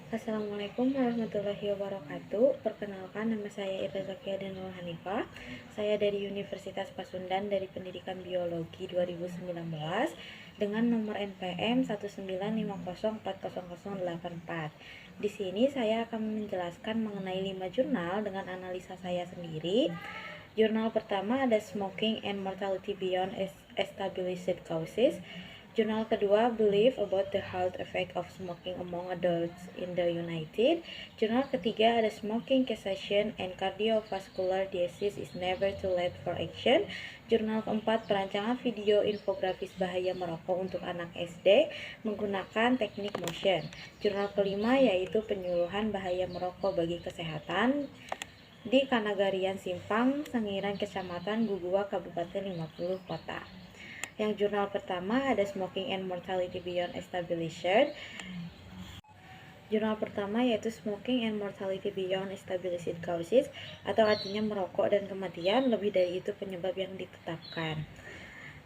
Assalamualaikum warahmatullahi wabarakatuh. Perkenalkan, nama saya Irza Zakia dan Nur Hanifah. Saya dari Universitas Pasundan dari Pendidikan Biologi 2019 dengan nomor NPM 195040084. Di sini saya akan menjelaskan mengenai 5 jurnal dengan analisa saya sendiri. Jurnal pertama ada Smoking and Mortality Beyond Established Causes. Jurnal kedua, Belief About the Health Effect of Smoking Among Adults in the United. Jurnal ketiga ada Smoking Cessation and Cardiovascular Disease is Never Too Late for Action. Jurnal keempat, perancangan video infografis bahaya merokok untuk anak SD menggunakan teknik motion. Jurnal kelima yaitu penyuluhan bahaya merokok bagi kesehatan di Kanagarian Simpang, Sangiran, Kecamatan Gugua, Kabupaten 50 Kota. Yang jurnal pertama ada Smoking and Mortality Beyond Established. Jurnal pertama yaitu Smoking and Mortality Beyond Established Causes, atau artinya merokok dan kematian lebih dari itu penyebab yang ditetapkan.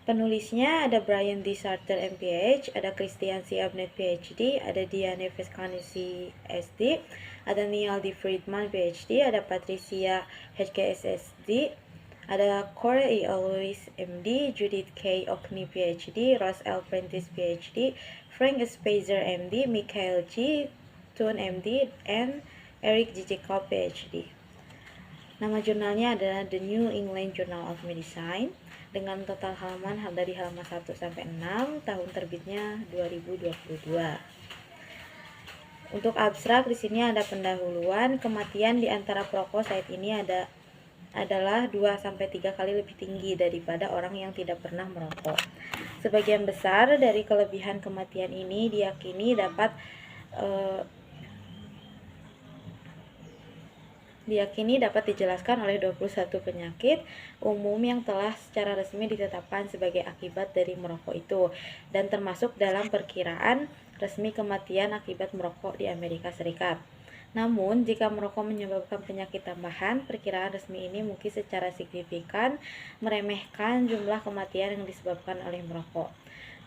Penulisnya ada Brian D. Sarter MPH, ada Christian C. Abnett PhD, ada Diane Vescanusi SD, ada Neil D. Friedman PhD, ada Patricia HKSSD, ada Corey E. Alois MD, Judith K. Ockney PhD, Ross L. Prentice PhD, Frank Spazer MD, Michael G. Thun MD, and Eric G. Jacob PhD. Nama jurnalnya adalah The New England Journal of Medicine dengan total halaman dari halaman 1 sampai 6, tahun terbitnya 2022. Untuk abstrak di sini ada pendahuluan, kematian di antara perokok saat ini adalah 2-3 kali lebih tinggi daripada orang yang tidak pernah merokok. Sebagian besar dari kelebihan kematian ini diyakini dapat dijelaskan oleh 21 penyakit umum yang telah secara resmi ditetapkan sebagai akibat dari merokok itu, dan termasuk dalam perkiraan resmi kematian akibat merokok di Amerika Serikat. Namun, jika merokok menyebabkan penyakit tambahan, perkiraan resmi ini mungkin secara signifikan meremehkan jumlah kematian yang disebabkan oleh merokok.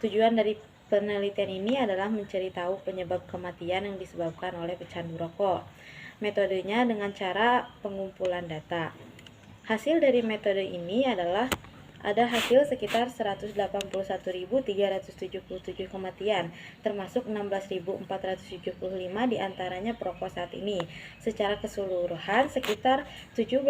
Tujuan dari penelitian ini adalah mencari tahu penyebab kematian yang disebabkan oleh pecandu rokok. Metodenya dengan cara pengumpulan data. Hasil dari metode ini adalah ada hasil sekitar 181.377 kematian, termasuk 16.475 diantaranya perokok saat ini. Secara keseluruhan, sekitar 17%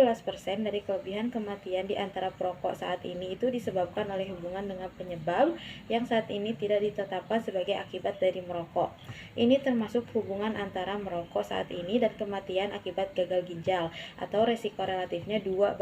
dari kelebihan kematian di antara perokok saat ini itu disebabkan oleh hubungan dengan penyebab yang saat ini tidak ditetapkan sebagai akibat dari merokok. Ini termasuk hubungan antara merokok saat ini dan kematian akibat gagal ginjal, atau resiko relatifnya 2,0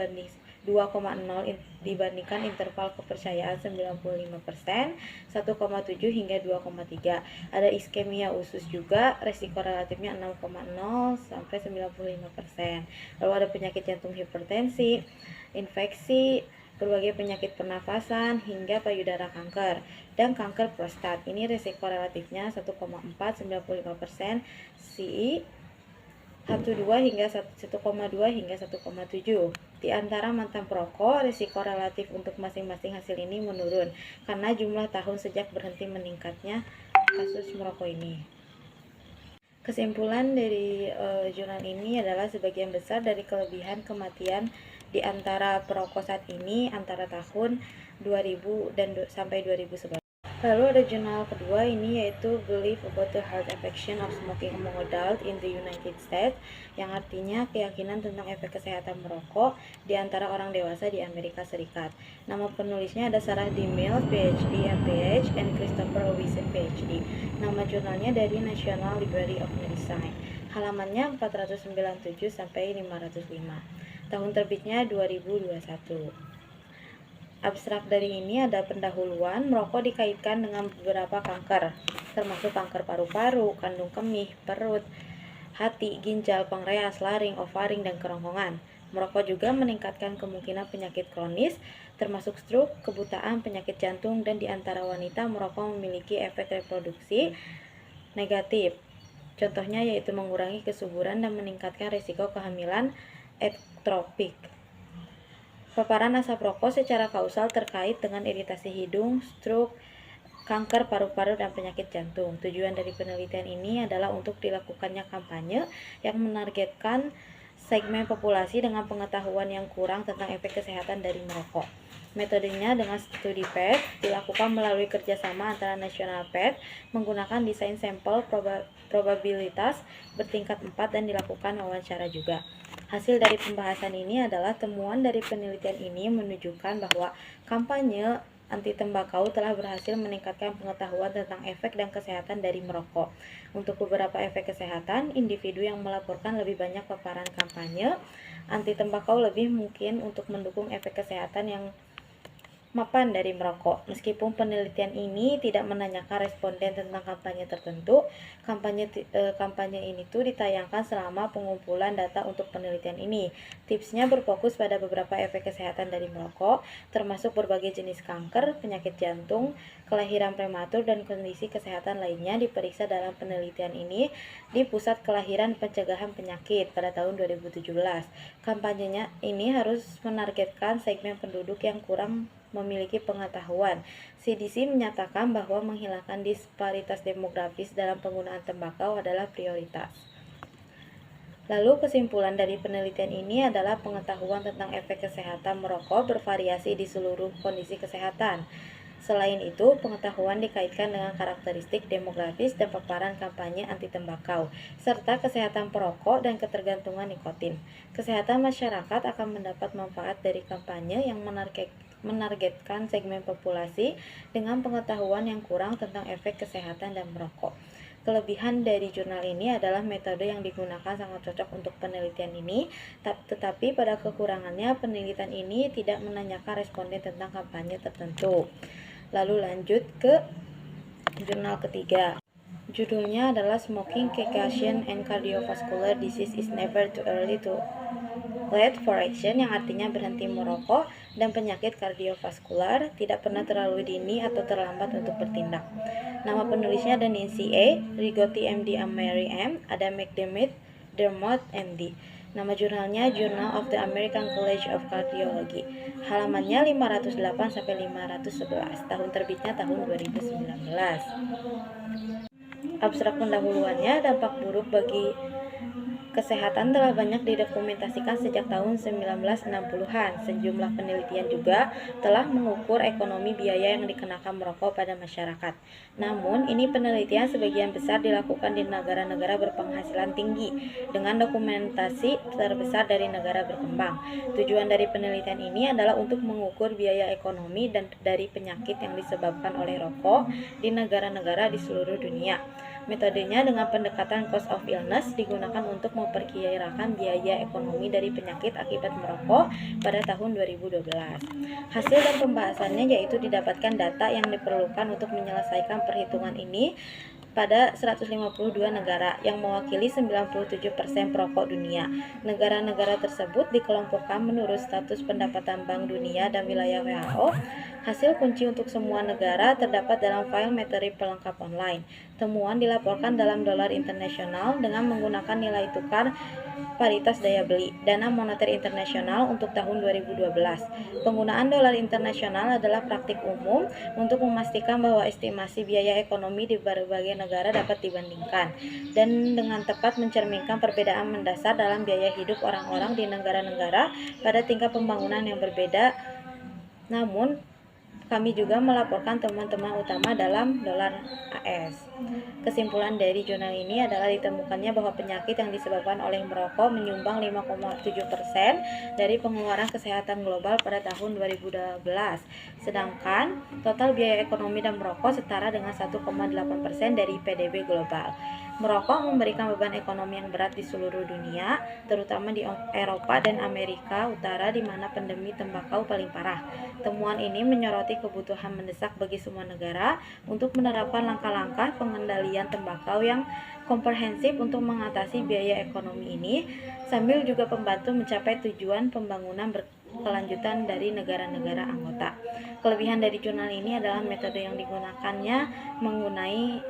dibandingkan interval kepercayaan 95%, 1,7 hingga 2,3. Ada iskemia usus juga, resiko relatifnya 6,0 sampai 95%. Lalu ada penyakit jantung, hipertensi, infeksi, berbagai penyakit pernafasan, hingga payudara kanker dan kanker prostat. Ini resiko relatifnya 1,4 95%, CI 1,2 hingga 1,7. Di antara mantan perokok, risiko relatif untuk masing-masing hasil ini menurun karena jumlah tahun sejak berhenti meningkatnya kasus merokok ini. Kesimpulan dari jurnal ini adalah sebagian besar dari kelebihan kematian di antara perokok saat ini antara tahun 2000 dan sampai 2011. Lalu ada jurnal kedua ini yaitu Belief About the Health Effect of Smoking Among Adults in the United States, yang artinya keyakinan tentang efek kesehatan merokok di antara orang dewasa di Amerika Serikat. Nama penulisnya ada Sarah D. Mills, PhD, MPH, and Christopher Wisen, PhD. Nama jurnalnya dari National Library of Medicine. Halamannya 497 sampai 505. Tahun terbitnya 2021. Abstrak dari ini ada pendahuluan, merokok dikaitkan dengan beberapa kanker, termasuk kanker paru-paru, kandung kemih, perut, hati, ginjal, pankreas, laring, ovaring, dan kerongkongan. Merokok juga meningkatkan kemungkinan penyakit kronis, termasuk stroke, kebutaan, penyakit jantung, dan di antara wanita merokok memiliki efek reproduksi negatif. Contohnya yaitu mengurangi kesuburan dan meningkatkan risiko kehamilan ektopik. Paparan asap rokok secara kausal terkait dengan iritasi hidung, stroke, kanker paru-paru dan penyakit jantung. Tujuan dari penelitian ini adalah untuk dilakukannya kampanye yang menargetkan segmen populasi dengan pengetahuan yang kurang tentang efek kesehatan dari merokok. Metodenya dengan studi PET dilakukan melalui kerjasama antara National PET menggunakan desain sampel probabilitas bertingkat 4 dan dilakukan wawancara juga. Hasil dari pembahasan ini adalah temuan dari penelitian ini menunjukkan bahwa kampanye anti tembakau telah berhasil meningkatkan pengetahuan tentang efek dan kesehatan dari merokok. Untuk beberapa efek kesehatan, individu yang melaporkan lebih banyak paparan kampanye anti tembakau lebih mungkin untuk mendukung efek kesehatan yang mapan dari merokok. Meskipun penelitian ini tidak menanyakan responden tentang kampanye tertentu, kampanye ini tuh ditayangkan selama pengumpulan data untuk penelitian ini. Tipsnya berfokus pada beberapa efek kesehatan dari merokok, termasuk berbagai jenis kanker, penyakit jantung, kelahiran prematur, dan kondisi kesehatan lainnya diperiksa dalam penelitian ini di Pusat Kelahiran Pencegahan Penyakit pada tahun 2017. Kampanyenya ini harus menargetkan segmen penduduk yang kurang memiliki pengetahuan. CDC menyatakan bahwa menghilangkan disparitas demografis dalam penggunaan tembakau adalah prioritas. Lalu kesimpulan dari penelitian ini adalah pengetahuan tentang efek kesehatan merokok bervariasi di seluruh kondisi kesehatan. Selain itu, pengetahuan dikaitkan dengan karakteristik demografis dan paparan kampanye anti tembakau, serta kesehatan perokok dan ketergantungan nikotin. Kesehatan masyarakat akan mendapat manfaat dari kampanye yang menargetkan segmen populasi dengan pengetahuan yang kurang tentang efek kesehatan dan merokok. Kelebihan dari jurnal ini adalah metode yang digunakan sangat cocok untuk penelitian ini, tetapi pada kekurangannya penelitian ini tidak menanyakan responden tentang kampanye tertentu. Lalu lanjut ke jurnal ketiga. Judulnya adalah Smoking Caucasian and Cardiovascular Disease is Never Too Early to Late for Action, yang artinya berhenti merokok dan penyakit kardiovaskular tidak pernah terlalu dini atau terlambat untuk bertindak. Nama penulisnya ada Nancy A, Rigotti MD, Mary M, ada McDermott, MD. Nama jurnalnya Journal of the American College of Cardiology. Halamannya 508 sampai 511. Tahun terbitnya tahun 2019. Abstrak pendahuluannya, dampak buruk bagi kesehatan telah banyak didokumentasikan sejak tahun 1960-an. Sejumlah penelitian juga telah mengukur ekonomi biaya yang dikenakan merokok pada masyarakat. Namun, ini penelitian sebagian besar dilakukan di negara-negara berpenghasilan tinggi dengan dokumentasi terbesar dari negara berkembang. Tujuan dari penelitian ini adalah untuk mengukur biaya ekonomi dan dari penyakit yang disebabkan oleh rokok di negara-negara di seluruh dunia. Metodenya dengan pendekatan cost of illness digunakan untuk memperkirakan biaya ekonomi dari penyakit akibat merokok pada tahun 2012. Hasil dan pembahasannya yaitu didapatkan data yang diperlukan untuk menyelesaikan perhitungan ini pada 152 negara yang mewakili 97% perokok dunia. Negara-negara tersebut dikelompokkan menurut status pendapatan Bank Dunia dan wilayah WHO. Hasil kunci untuk semua negara terdapat dalam file materi pelengkap online. Temuan dilaporkan dalam dolar internasional dengan menggunakan nilai tukar paritas daya beli. Dana Moneter Internasional untuk tahun 2012. Penggunaan dolar internasional adalah praktik umum untuk memastikan bahwa estimasi biaya ekonomi di berbagai negara dapat dibandingkan dan dengan tepat mencerminkan perbedaan mendasar dalam biaya hidup orang-orang di negara-negara pada tingkat pembangunan yang berbeda. Namun, kami juga melaporkan temuan-temuan utama dalam dolar AS. Kesimpulan dari jurnal ini adalah ditemukannya bahwa penyakit yang disebabkan oleh merokok menyumbang 5,7% dari pengeluaran kesehatan global pada tahun 2012. Sedangkan total biaya ekonomi dan merokok setara dengan 1,8% dari PDB global. Merokok memberikan beban ekonomi yang berat di seluruh dunia, terutama di Eropa dan Amerika Utara di mana pandemi tembakau paling parah. Temuan ini menyoroti kebutuhan mendesak bagi semua negara untuk menerapkan langkah-langkah pengendalian tembakau yang komprehensif untuk mengatasi biaya ekonomi ini, sambil juga membantu mencapai tujuan pembangunan berkelanjutan dari negara-negara anggota. Kelebihan dari jurnal ini adalah metode yang digunakannya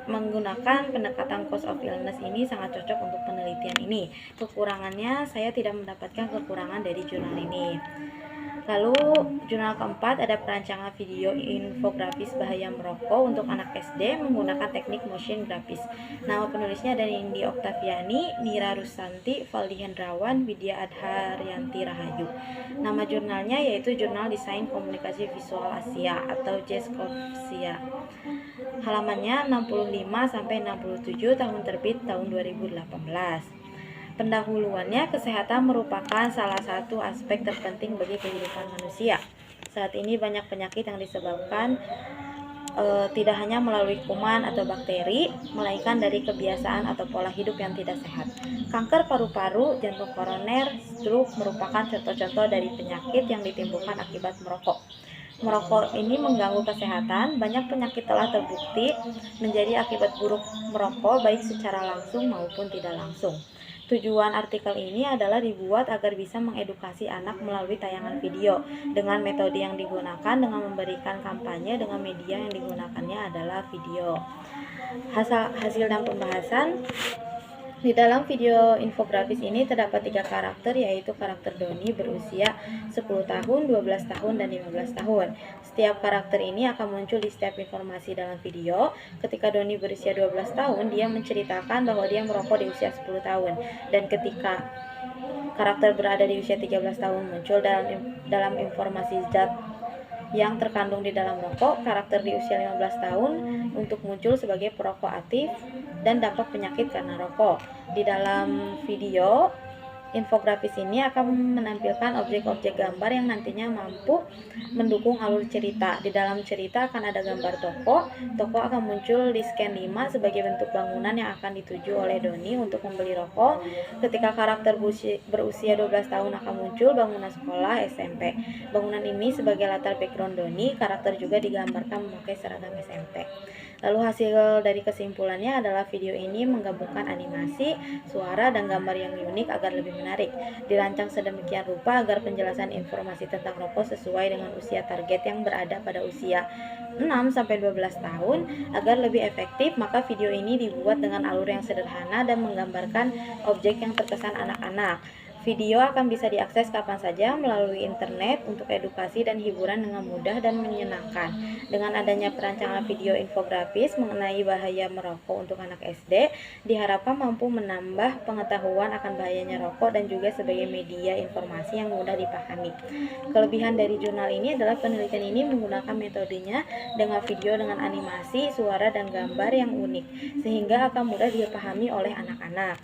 menggunakan pendekatan cost of illness ini sangat cocok untuk penelitian ini. Kekurangannya, saya tidak mendapatkan kekurangan dari jurnal ini. Lalu jurnal keempat ada perancangan video infografis bahaya merokok untuk anak SD menggunakan teknik motion grafis. Nama penulisnya dari Indi Oktaviani, Nira Rusanti, Valdi Hendrawan, Widya Adharyanti Rahayu. Nama jurnalnya yaitu Jurnal Desain Komunikasi Visual Asia atau JESCOVSIA. Halamannya 65 sampai 67, tahun terbit tahun 2018. Pendahuluannya, kesehatan merupakan salah satu aspek terpenting bagi kehidupan manusia. Saat ini banyak penyakit yang disebabkan tidak hanya melalui kuman atau bakteri, melainkan dari kebiasaan atau pola hidup yang tidak sehat. Kanker paru-paru, jantung koroner, stroke merupakan contoh-contoh dari penyakit yang ditimbulkan akibat merokok. Merokok ini mengganggu kesehatan. Banyak penyakit telah terbukti menjadi akibat buruk merokok, baik secara langsung maupun tidak langsung. Tujuan artikel ini adalah dibuat agar bisa mengedukasi anak melalui tayangan video. Dengan metode yang digunakan dengan memberikan kampanye dengan media yang digunakannya adalah video. Hasil dan pembahasan. Di dalam video infografis ini terdapat 3 karakter, yaitu karakter Doni berusia 10 tahun, 12 tahun, dan 15 tahun. Setiap karakter ini akan muncul di setiap informasi dalam video. Ketika Doni berusia 12 tahun, dia menceritakan bahwa dia merokok di usia 10 tahun. Dan ketika karakter berada di usia 13 tahun muncul dalam informasi zat yang terkandung di dalam rokok, karakter di usia 15 tahun untuk muncul sebagai perokok aktif dan dampak penyakit karena rokok. Di dalam video infografis ini akan menampilkan objek-objek gambar yang nantinya mampu mendukung alur cerita. Di dalam cerita akan ada gambar toko. Toko akan muncul di scan 5 sebagai bentuk bangunan yang akan dituju oleh Doni untuk membeli rokok. Ketika karakter berusia 12 tahun akan muncul bangunan sekolah SMP. Bangunan ini sebagai latar background Doni. Karakter juga digambarkan memakai seragam SMP. Lalu hasil dari kesimpulannya adalah video ini menggabungkan animasi, suara, dan gambar yang unik agar lebih menarik. Dirancang sedemikian rupa agar penjelasan informasi tentang rokok sesuai dengan usia target yang berada pada usia 6-12 tahun. Agar lebih efektif, maka video ini dibuat dengan alur yang sederhana dan menggambarkan objek yang terkesan anak-anak. Video akan bisa diakses kapan saja melalui internet untuk edukasi dan hiburan dengan mudah dan menyenangkan. Dengan adanya perancangan video infografis mengenai bahaya merokok untuk anak SD, diharapkan mampu menambah pengetahuan akan bahayanya rokok dan juga sebagai media informasi yang mudah dipahami. Kelebihan dari jurnal ini adalah penelitian ini menggunakan metodenya dengan video dengan animasi, suara, dan gambar yang unik, sehingga akan mudah dipahami oleh anak-anak.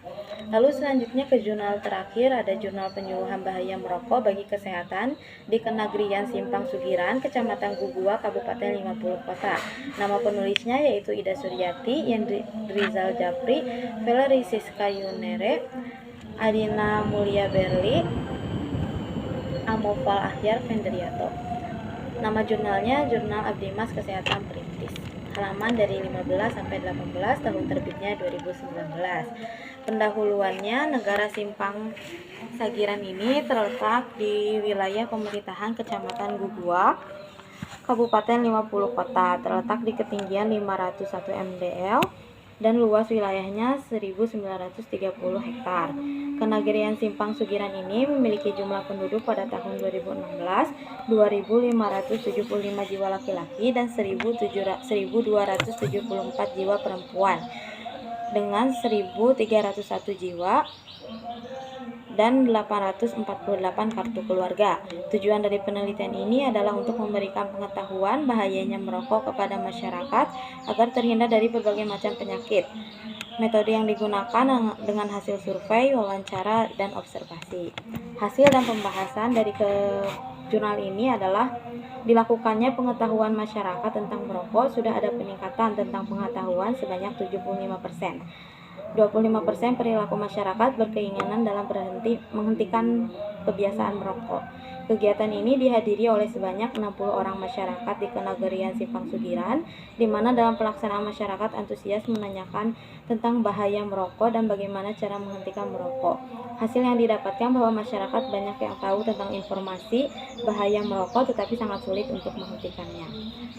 Lalu selanjutnya ke jurnal terakhir, ada jurnal penyuluhan bahaya merokok bagi kesehatan di Kenagrian Simpang Sugiran, Kecamatan Gugua, Kabupaten 50 Kota. Nama penulisnya yaitu Ida Suryati, Rizal Japri, Valery Siska Yunere, Adina Mulia Berli, Amoval Ahyar Vendriato. Nama jurnalnya Jurnal Abdimas Kesehatan Perintis. Halaman dari 15 sampai 18, tahun terbitnya 2019. Pendahuluannya, negara Simpang Sagiran ini terletak di wilayah pemerintahan Kecamatan Gugua, Kabupaten 50 Kota, terletak di ketinggian 501 mdl dan luas wilayahnya 1930 hektar. Kenagarian Simpang Sugiran ini memiliki jumlah penduduk pada tahun 2016 2.575 jiwa laki-laki dan 1.274 jiwa perempuan dengan 1.301 jiwa dan 848 kartu keluarga. Tujuan dari penelitian ini adalah untuk memberikan pengetahuan bahayanya merokok kepada masyarakat agar terhindar dari berbagai macam penyakit. Metode yang digunakan dengan hasil survei, wawancara, dan observasi. Hasil dan pembahasan dari jurnal ini adalah dilakukannya pengetahuan masyarakat tentang merokok, sudah ada peningkatan tentang pengetahuan sebanyak 75%. 25% perilaku masyarakat berkeinginan dalam menghentikan kebiasaan merokok. Kegiatan ini dihadiri oleh sebanyak 60 orang masyarakat di Kenagarian Simpang Sugiran, di mana dalam pelaksanaan masyarakat antusias menanyakan tentang bahaya merokok dan bagaimana cara menghentikan merokok. Hasil yang didapatkan bahwa masyarakat banyak yang tahu tentang informasi bahaya merokok tetapi sangat sulit untuk menghentikannya.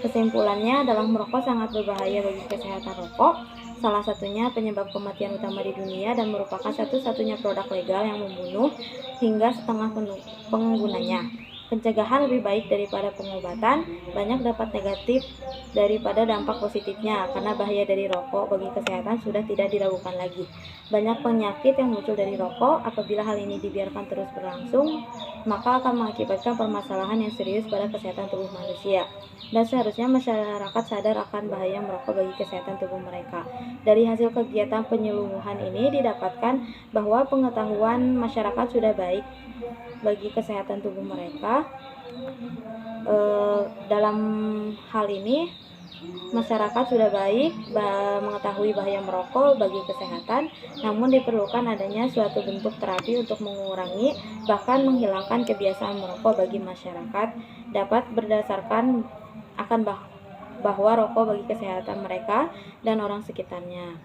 Kesimpulannya adalah merokok sangat berbahaya bagi kesehatan rokok. Salah satunya penyebab kematian utama di dunia dan merupakan satu-satunya produk legal yang membunuh hingga setengah penggunanya. Pencegahan lebih baik daripada pengobatan, banyak dampak negatif daripada dampak positifnya karena bahaya dari rokok bagi kesehatan sudah tidak diragukan lagi. Banyak penyakit yang muncul dari rokok, apabila hal ini dibiarkan terus berlangsung, maka akan mengakibatkan permasalahan yang serius pada kesehatan tubuh manusia. Dan seharusnya masyarakat sadar akan bahaya merokok bagi kesehatan tubuh mereka. Dari hasil kegiatan penyuluhan ini didapatkan bahwa pengetahuan masyarakat sudah baik bagi kesehatan tubuh mereka. Dalam hal ini masyarakat sudah baik mengetahui bahaya merokok bagi kesehatan, namun diperlukan adanya suatu bentuk terapi untuk mengurangi bahkan menghilangkan kebiasaan merokok bagi masyarakat dapat berdasarkan akan bahwa rokok bagi kesehatan mereka dan orang sekitarnya.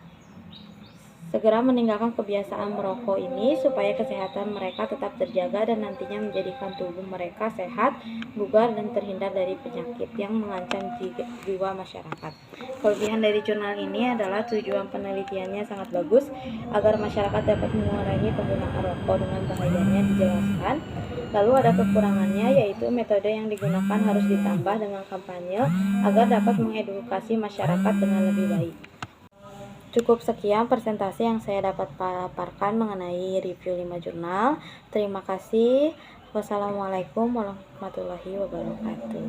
Segera meninggalkan kebiasaan merokok ini supaya kesehatan mereka tetap terjaga dan nantinya menjadikan tubuh mereka sehat, bugar, dan terhindar dari penyakit yang mengancam jiwa masyarakat. Kelebihan dari jurnal ini adalah tujuan penelitiannya sangat bagus agar masyarakat dapat mengurangi penggunaan rokok dengan bahayanya dijelaskan. Lalu ada kekurangannya, yaitu metode yang digunakan harus ditambah dengan kampanye agar dapat mengedukasi masyarakat dengan lebih baik. Cukup sekian presentasi yang saya dapat paparkan mengenai review 5 jurnal. Terima kasih. Wassalamualaikum warahmatullahi wabarakatuh.